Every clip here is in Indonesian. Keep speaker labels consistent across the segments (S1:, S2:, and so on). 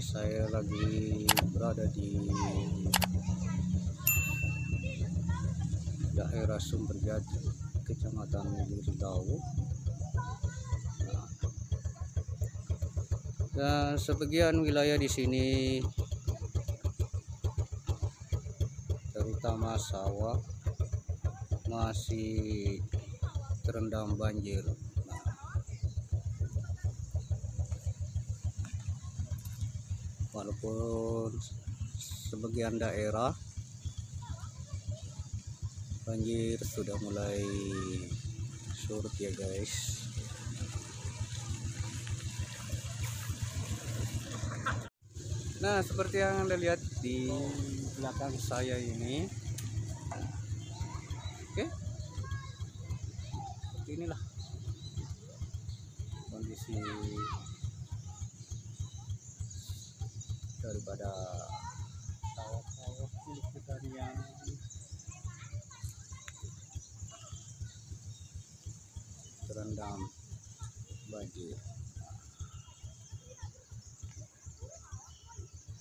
S1: Saya lagi berada di daerah Sumberjati, Kecamatan Liridau. Dan sebagian wilayah di sini, terutama sawah, masih terendam banjir. Walaupun sebagian daerah banjir sudah mulai surut ya guys. Nah, seperti yang Anda lihat di belakang saya ini, oke, seperti inilah kondisi daripada sawah-sawah milik pertanian. Terendam banjir.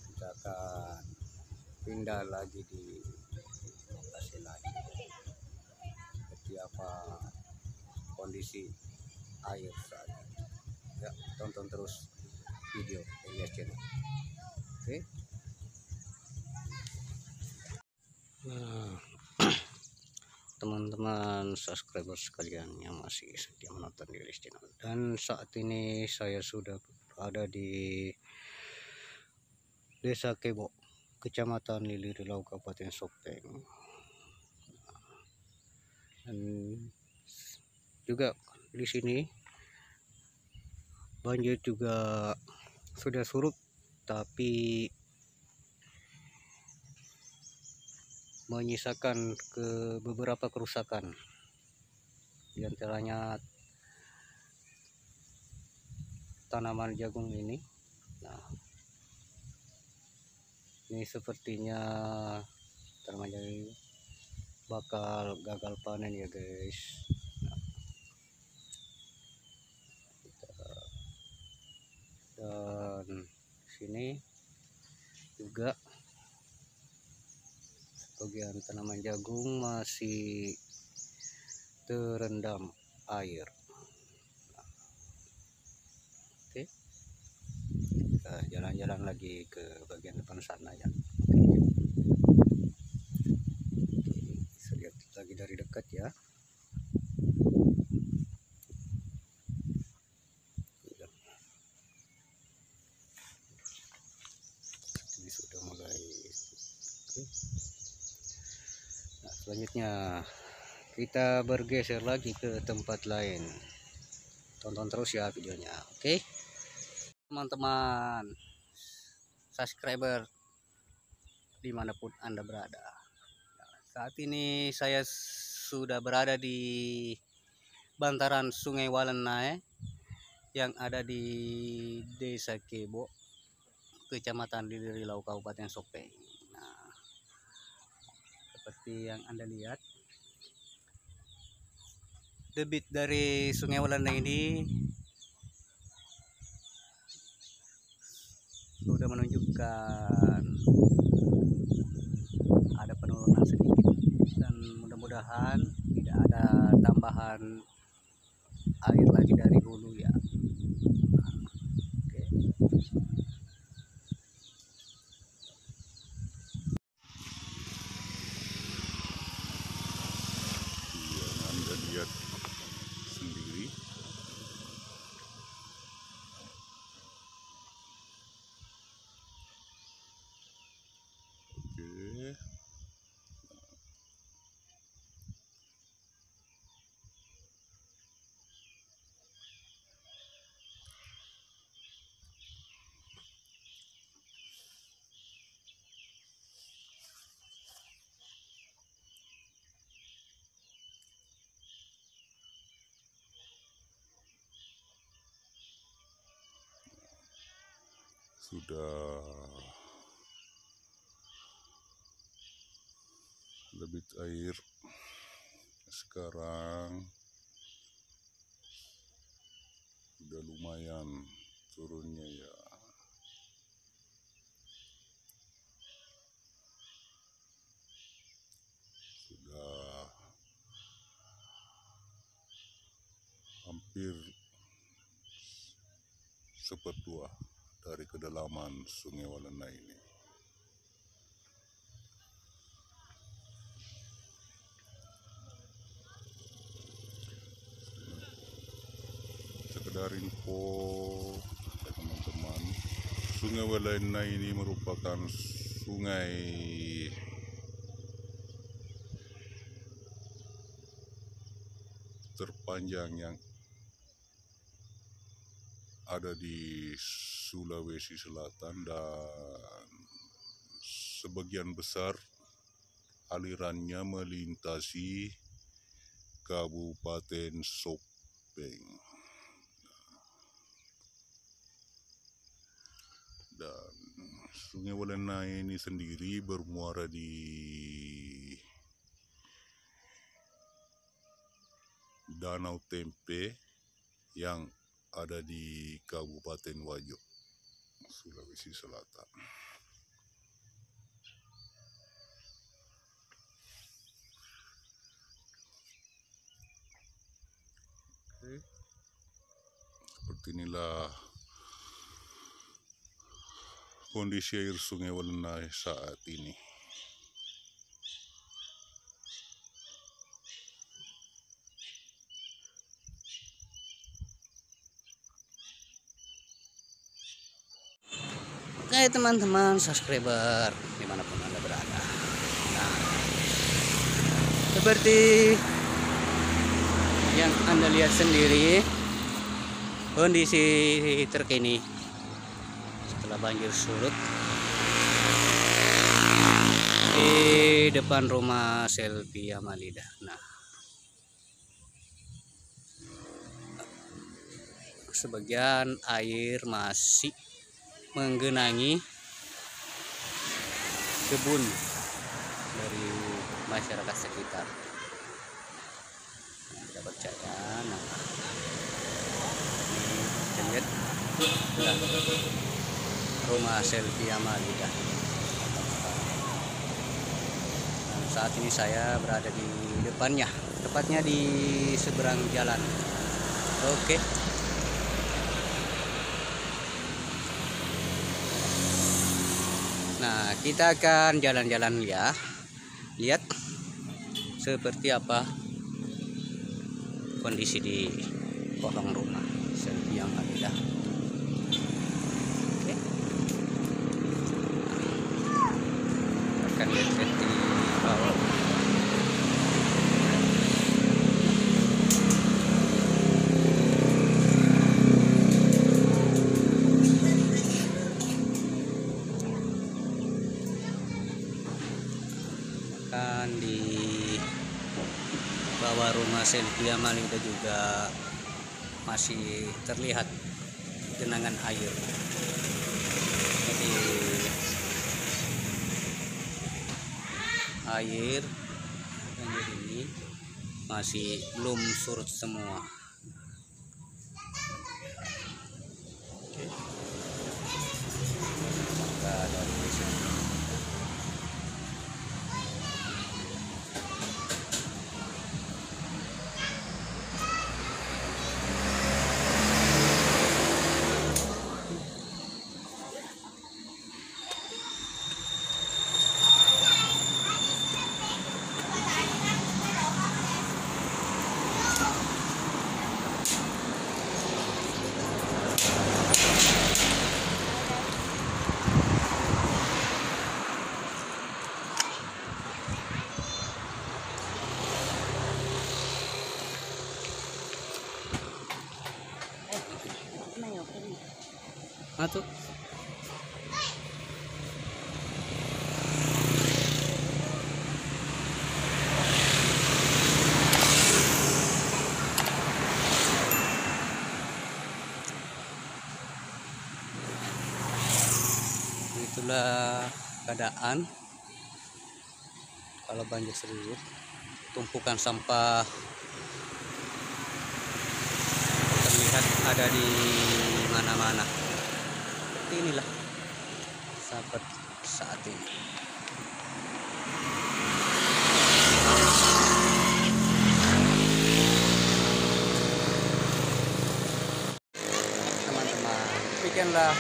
S1: Kita akan pindah lagi di lokasi lain. Seperti apa kondisi air saat ini. Ya, tonton terus video Elias Channel. Oke. Nah, teman-teman subscriber sekalian yang masih setia menonton di Elias Channel, dan saat ini saya sudah berada di Desa Kebo, Kecamatan Liridau, Kabupaten Sopeng. Dan juga di sini banjir juga sudah surut, tapi menyisakan beberapa kerusakan, di antaranya tanaman jagung ini. Nah, ini sepertinya tanaman jagung bakal gagal panen ya guys. Dan sini juga bagian tanaman jagung masih terendam air. Oke, kita jalan-jalan lagi ke bagian depan sana ya. Oke, bisa lihat lagi dari dekat ya. Ini sudah mulai. Oke. Nah, selanjutnya kita bergeser lagi ke tempat lain. Tonton terus ya videonya. Oke, teman-teman subscriber dimanapun Anda berada. Nah, saat ini saya sudah berada di bantaran Sungai Walenai yang ada di Desa Kebo, Kecamatan Liridau, Kabupaten Sopeng. Nah, seperti yang Anda lihat, debit dari Sungai Walenai ini sudah menunjukkan ada penurunan sedikit, dan mudah-mudahan tidak ada tambahan air lagi dari hulu ya. Oke.
S2: Yang Anda lihat sendiri. Oke. Sudah debit air sekarang udah lumayan turunnya ya. hampir sepertua dari kedalaman Sungai Walena ini. Sekedar info teman-teman, Sungai Walena ini merupakan sungai terpanjang yang ada di Sulawesi Selatan, dan sebagian besar alirannya melintasi Kabupaten Sopeng. Dan Sungai Walena ini sendiri bermuara di Danau Tempe yang ada di Kabupaten Wajo, Sulawesi Selatan. Oke. Seperti inilah kondisi air Sungai Walena saat ini.
S1: Oke teman-teman subscriber dimanapun Anda berada. Nah, seperti yang Anda lihat sendiri kondisi terkini setelah banjir surut di depan rumah Selvi Amalida. Nah, sebagian air masih menggenangi kebun dari masyarakat sekitar. Nah, kita bacakan. Nah, ini kita lihat rumah Selvi Amalida. Nah, saat ini saya berada di depannya, tepatnya di seberang jalan. Oke. Nah, kita akan jalan-jalan ya. Lihat seperti apa kondisi di kolong rumah Selvi Amalida. Oke. Akan lihat di bawah. Di bawah rumah Selvi Amalida juga masih terlihat genangan air. Jadi air banjir ini masih belum surut semua. Oke. Maka dari sini tuh. Itulah keadaan kalau banjir surut, tumpukan sampah terlihat ada di mana-mana. Seperti inilah sahabat saat ini. inilah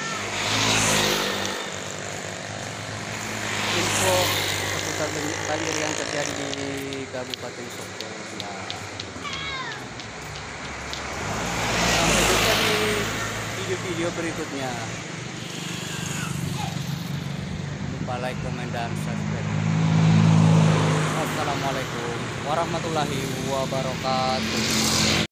S1: info seputar banjir yang terjadi di Kabupaten Sokong. Nah, sampai jumpa di video-video berikutnya. Jangan lupa like, komen, dan subscribe. Wassalamualaikum warahmatullahi wabarakatuh.